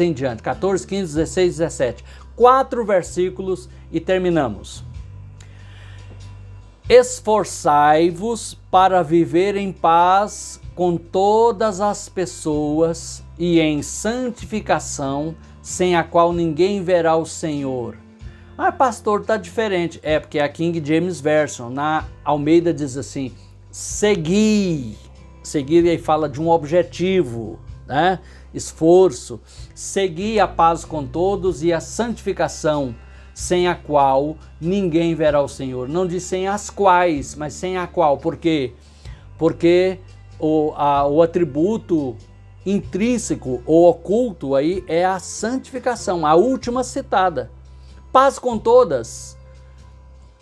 em diante, 14, 15, 16, 17. 4 versículos e terminamos. Esforçai-vos para viver em paz com todas as pessoas e em santificação, sem a qual ninguém verá o Senhor. Ah, pastor, tá diferente. Porque a King James Version, na Almeida, diz assim, seguir. Seguir aí fala de um objetivo, né? Esforço. Seguir a paz com todos e a santificação, sem a qual ninguém verá o Senhor. Não diz sem as quais, mas sem a qual. Por quê? Porque o atributo intrínseco ou oculto aí é a santificação, a última citada. Paz com todas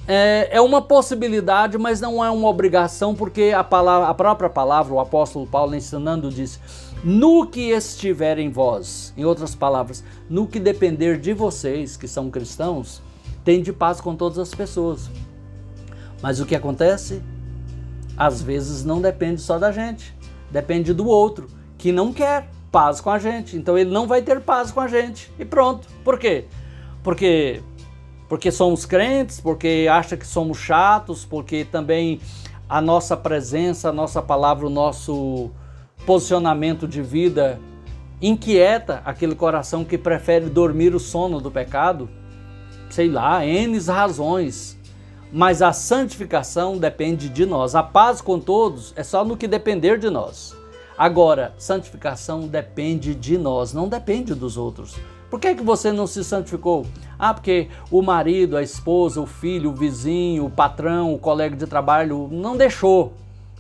é uma possibilidade, mas não é uma obrigação, porque a própria palavra, o apóstolo Paulo ensinando diz, no que estiver em vós, em outras palavras, no que depender de vocês, que são cristãos, tende paz com todas as pessoas. Mas o que acontece? Às vezes não depende só da gente, depende do outro, que não quer paz com a gente, então ele não vai ter paz com a gente, e pronto. Por quê? Porque somos crentes, porque acha que somos chatos, porque também a nossa presença, a nossa palavra, o nosso posicionamento de vida inquieta aquele coração que prefere dormir o sono do pecado, sei lá, N razões. Mas a santificação depende de nós. A paz com todos é só no que depender de nós. Agora, santificação depende de nós, não depende dos outros. Por que você não se santificou? Porque o marido, a esposa, o filho, o vizinho, o patrão, o colega de trabalho não deixou.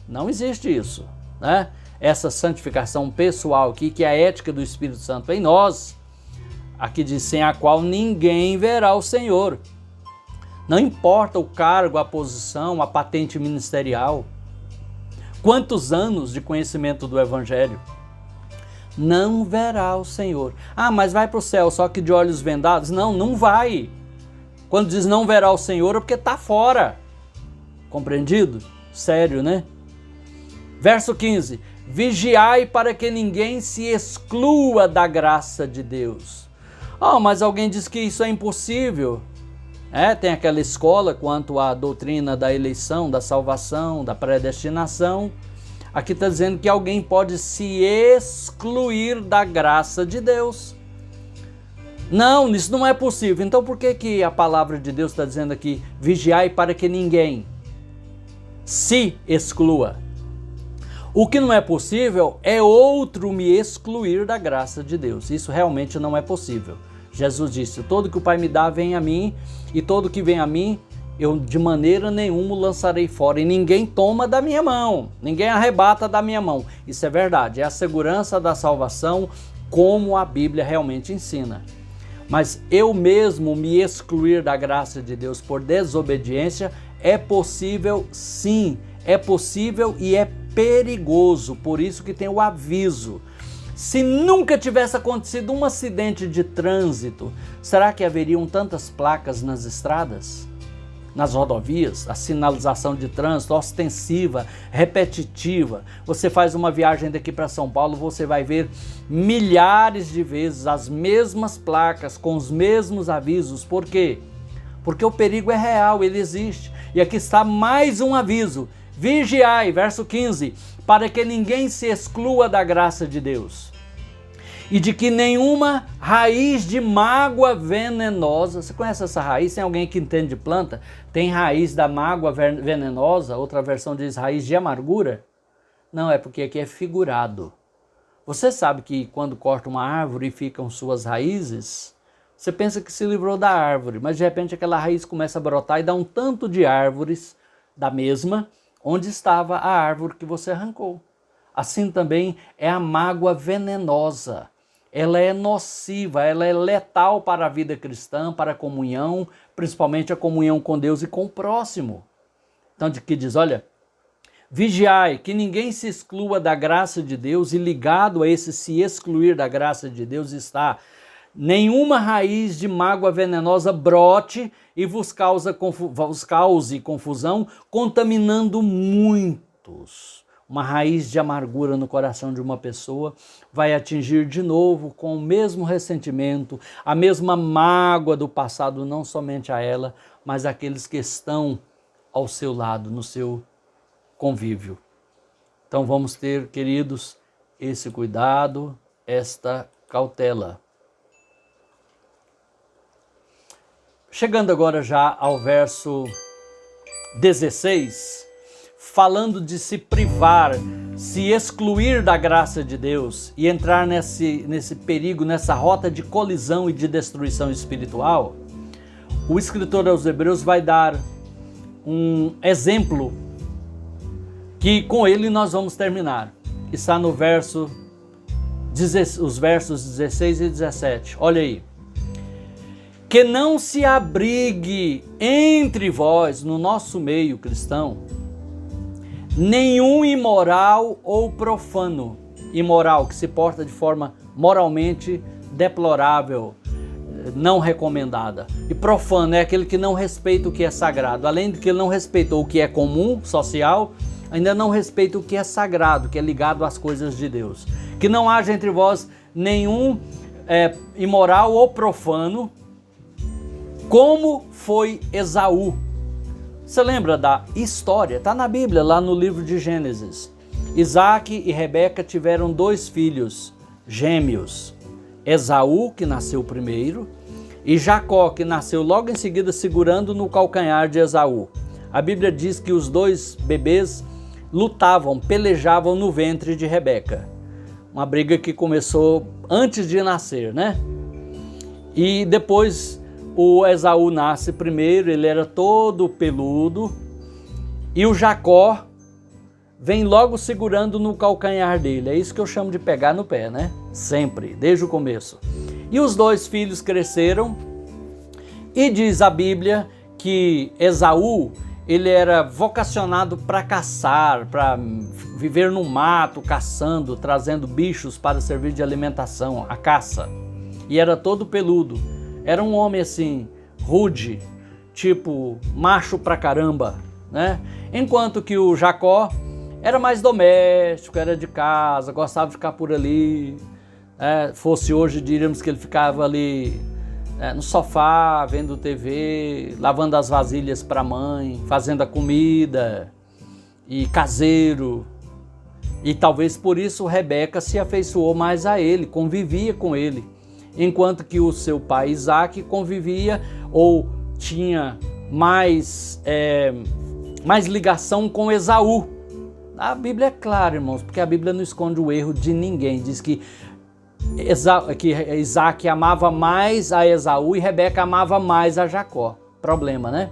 Não existe isso, né? Essa santificação pessoal aqui, que é a ética do Espírito Santo em nós, aqui diz, sem a qual ninguém verá o Senhor. Não importa o cargo, a posição, a patente ministerial, quantos anos de conhecimento do Evangelho. não verá o Senhor. Ah, mas vai para o céu só que de olhos vendados? Não, não vai. Quando diz não verá o Senhor é porque está fora. Compreendido? Sério, né? Verso 15. Vigiai para que ninguém se exclua da graça de Deus. Oh, mas alguém diz que isso é impossível. Tem aquela escola quanto à doutrina da eleição, da salvação, da predestinação. Aqui está dizendo que alguém pode se excluir da graça de Deus. Não, isso não é possível. Então por que a palavra de Deus está dizendo aqui, vigiai para que ninguém se exclua? O que não é possível é outro me excluir da graça de Deus. Isso realmente não é possível. Jesus disse, todo que o Pai me dá vem a mim, e todo que vem a mim, eu de maneira nenhuma o lançarei fora, e ninguém toma da minha mão, ninguém arrebata da minha mão. Isso é verdade, é a segurança da salvação, como a Bíblia realmente ensina. Mas eu mesmo me excluir da graça de Deus por desobediência é possível sim, é possível e é perigoso, por isso que tem o aviso. Se nunca tivesse acontecido um acidente de trânsito, será que haveriam tantas placas nas estradas? Nas rodovias, a sinalização de trânsito ostensiva, repetitiva. Você faz uma viagem daqui para São Paulo, você vai ver milhares de vezes as mesmas placas, com os mesmos avisos. Por quê? Porque o perigo é real, ele existe. E aqui está mais um aviso. Vigiai, verso 15, para que ninguém se exclua da graça de Deus. E de que nenhuma raiz de mágoa venenosa, você conhece essa raiz? Tem alguém que entende de planta? Tem raiz da mágoa venenosa, outra versão diz raiz de amargura? Não, é porque aqui é figurado. Você sabe que quando corta uma árvore e ficam suas raízes, você pensa que se livrou da árvore, mas de repente aquela raiz começa a brotar e dá um tanto de árvores da mesma, onde estava a árvore que você arrancou. Assim também é a mágoa venenosa. Ela é nociva, ela é letal para a vida cristã, para a comunhão, principalmente a comunhão com Deus e com o próximo. Então, de que diz, olha, vigiai, que ninguém se exclua da graça de Deus, e ligado a esse se excluir da graça de Deus está nenhuma raiz de mágoa venenosa brote e vos cause confusão, contaminando muitos. Uma raiz de amargura no coração de uma pessoa vai atingir de novo com o mesmo ressentimento, a mesma mágoa do passado, não somente a ela, mas aqueles que estão ao seu lado, no seu convívio. Então vamos ter, queridos, esse cuidado, esta cautela. Chegando agora já ao verso 16, falando de se privar, se excluir da graça de Deus e entrar nesse perigo, nessa rota de colisão e de destruição espiritual, o escritor aos Hebreus vai dar um exemplo que com ele nós vamos terminar. Está no os versos 16 e 17. Olha aí. Que não se abrigue entre vós, no nosso meio cristão, nenhum imoral ou profano. Imoral, que se porta de forma moralmente deplorável, não recomendada. E profano é aquele que não respeita o que é sagrado. Além de que ele não respeitou o que é comum, social, ainda não respeita o que é sagrado, que é ligado às coisas de Deus. Que não haja entre vós nenhum imoral ou profano, como foi Esaú. Você lembra da história? Está na Bíblia, lá no livro de Gênesis. Isaac e Rebeca tiveram 2 filhos gêmeos. Esaú, que nasceu primeiro, e Jacó, que nasceu logo em seguida segurando no calcanhar de Esaú. A Bíblia diz que os 2 bebês lutavam, pelejavam no ventre de Rebeca. Uma briga que começou antes de nascer, né? E depois o Esaú nasce primeiro, ele era todo peludo, e o Jacó vem logo segurando no calcanhar dele. É isso que eu chamo de pegar no pé, né? Sempre, desde o começo. E os 2 filhos cresceram, e diz a Bíblia que Esaú, ele era vocacionado para caçar, para viver no mato, caçando, trazendo bichos para servir de alimentação, a caça. E era todo peludo. Era um homem assim, rude, tipo macho pra caramba, né? Enquanto que o Jacó era mais doméstico, era de casa, gostava de ficar por ali. Fosse hoje, diríamos que ele ficava ali no sofá, vendo TV, lavando as vasilhas para a mãe, fazendo a comida, e caseiro. E talvez por isso Rebeca se afeiçoou mais a ele, convivia com ele. Enquanto que o seu pai Isaac convivia ou tinha mais ligação com Esaú. A Bíblia é clara, irmãos, porque a Bíblia não esconde o erro de ninguém. Diz que Isaac amava mais a Esaú e Rebeca amava mais a Jacó. Problema, né?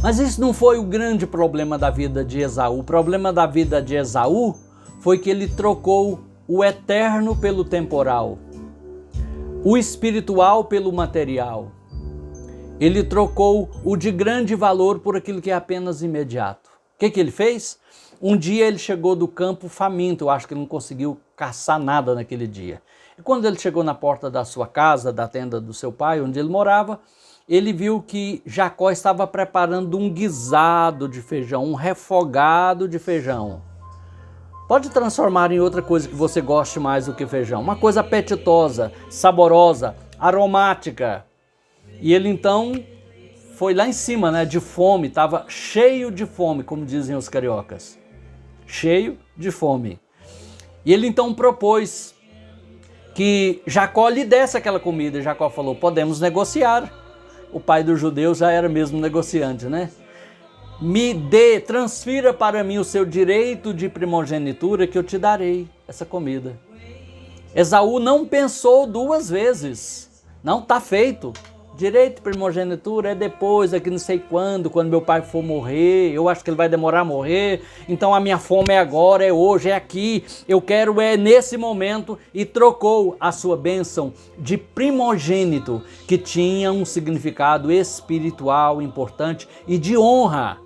Mas isso não foi o grande problema da vida de Esaú. O problema da vida de Esaú foi que ele trocou o eterno pelo temporal, o espiritual pelo material. Ele trocou o de grande valor por aquilo que é apenas imediato. O que ele fez? Um dia ele chegou do campo faminto, eu acho que ele não conseguiu caçar nada naquele dia. E quando ele chegou na porta da sua casa, da tenda do seu pai, onde ele morava, ele viu que Jacó estava preparando um guisado de feijão, um refogado de feijão. Pode transformar em outra coisa que você goste mais do que feijão. Uma coisa apetitosa, saborosa, aromática. E ele então foi lá em cima, né, de fome, estava cheio de fome, como dizem os cariocas. Cheio de fome. E ele então propôs que Jacó lhe desse aquela comida. E Jacó falou, podemos negociar. O pai dos judeus já era mesmo negociante, né? Transfira para mim o seu direito de primogenitura que eu te darei essa comida. Esaú não pensou duas vezes. Não, está feito. Direito de primogenitura é depois, é que não sei quando meu pai for morrer, eu acho que ele vai demorar a morrer, então a minha fome é agora, é hoje, é aqui, eu quero nesse momento, e trocou a sua bênção de primogênito, que tinha um significado espiritual importante e de honra.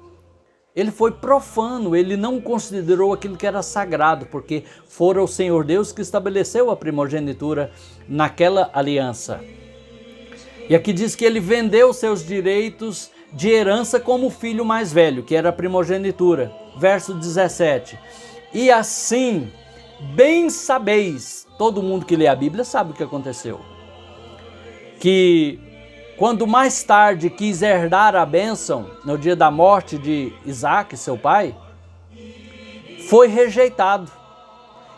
Ele foi profano, ele não considerou aquilo que era sagrado, porque fora o Senhor Deus que estabeleceu a primogenitura naquela aliança. E aqui diz que ele vendeu seus direitos de herança como filho mais velho, que era a primogenitura. Verso 17. E assim, bem sabeis, todo mundo que lê a Bíblia sabe o que aconteceu, que quando mais tarde quis herdar a bênção, no dia da morte de Isaac, seu pai, foi rejeitado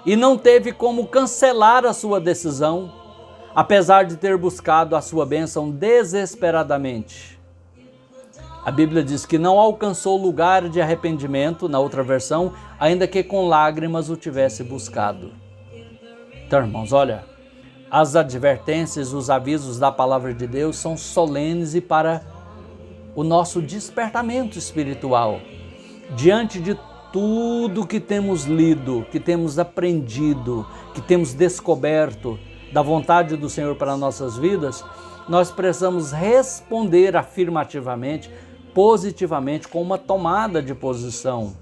e não teve como cancelar a sua decisão, apesar de ter buscado a sua bênção desesperadamente. A Bíblia diz que não alcançou lugar de arrependimento, na outra versão, ainda que com lágrimas o tivesse buscado. Então, irmãos, olha, as advertências, os avisos da palavra de Deus são solenes e para o nosso despertamento espiritual. Diante de tudo que temos lido, que temos aprendido, que temos descoberto da vontade do Senhor para nossas vidas, nós precisamos responder afirmativamente, positivamente, com uma tomada de posição.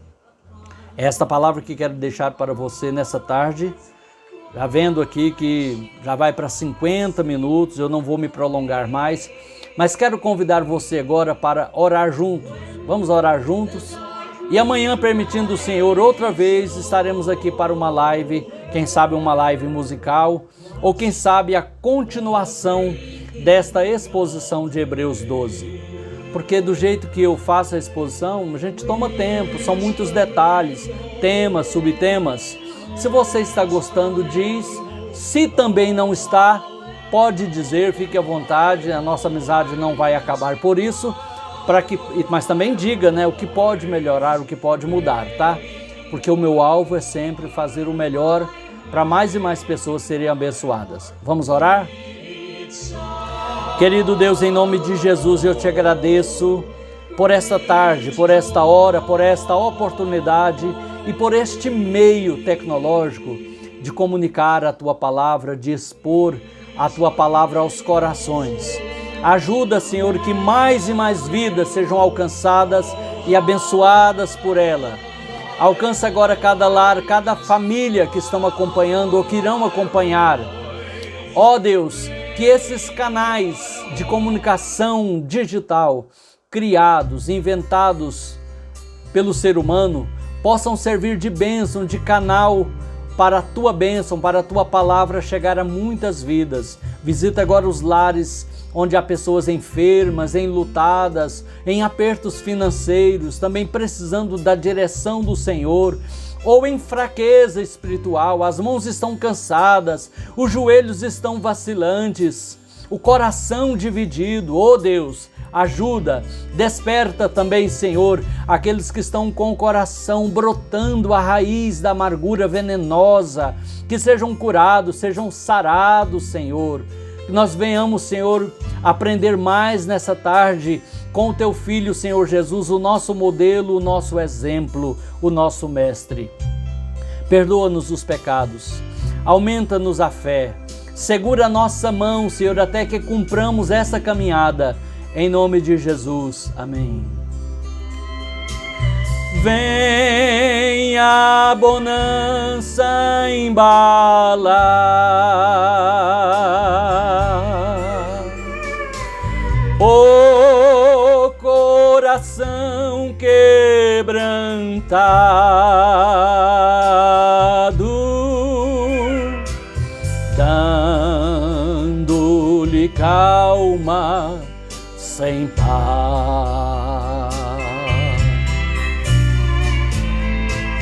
Esta palavra que quero deixar para você nessa tarde, já vendo aqui que já vai para 50 minutos, eu não vou me prolongar mais, mas quero convidar você agora para orar juntos. Vamos orar juntos? E amanhã, permitindo o Senhor, outra vez estaremos aqui para uma live, quem sabe uma live musical, ou quem sabe a continuação desta exposição de Hebreus 12. Porque do jeito que eu faço a exposição, a gente toma tempo, são muitos detalhes, temas, subtemas. Se você está gostando, diz. Se também não está, pode dizer, fique à vontade, a nossa amizade não vai acabar por isso. Mas também diga, né, o que pode melhorar, o que pode mudar, tá? Porque o meu alvo é sempre fazer o melhor para mais e mais pessoas serem abençoadas. Vamos orar? Querido Deus, em nome de Jesus, eu te agradeço por esta tarde, por esta hora, por esta oportunidade e por este meio tecnológico de comunicar a Tua palavra, de expor a Tua palavra aos corações. Ajuda, Senhor, que mais e mais vidas sejam alcançadas e abençoadas por ela. Alcança agora cada lar, cada família que estão acompanhando ou que irão acompanhar. Ó Deus, que esses canais de comunicação digital, criados, inventados pelo ser humano, possam servir de bênção, de canal para a Tua bênção, para a Tua palavra chegar a muitas vidas. Visita agora os lares onde há pessoas enfermas, enlutadas, em apertos financeiros, também precisando da direção do Senhor, ou em fraqueza espiritual, as mãos estão cansadas, os joelhos estão vacilantes, o coração dividido. Oh Deus, ajuda, desperta também, Senhor, aqueles que estão com o coração brotando a raiz da amargura venenosa, que sejam curados, sejam sarados, Senhor. Que nós venhamos, Senhor, aprender mais nessa tarde com o Teu Filho, Senhor Jesus, o nosso modelo, o nosso exemplo, o nosso mestre. Perdoa-nos os pecados, aumenta-nos a fé, segura a nossa mão, Senhor, até que cumpramos essa caminhada. Em nome de Jesus. Amém. Vem a bonança embala o coração quebrantado, dando-lhe calma sem par.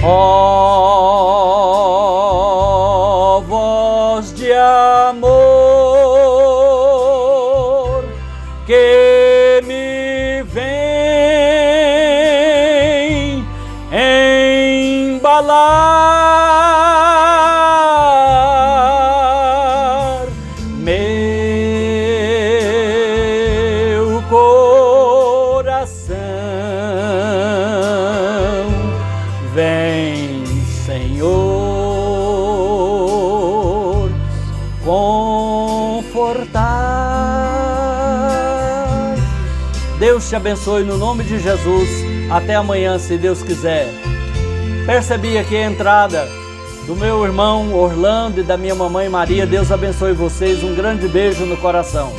Ó voz de amor que me vem embalar meu coração, vem, Senhor, confortar. Deus te abençoe no nome de Jesus. Até amanhã, se Deus quiser. Percebi aqui a entrada do meu irmão Orlando e da minha mamãe Maria. Deus abençoe vocês. Um grande beijo no coração.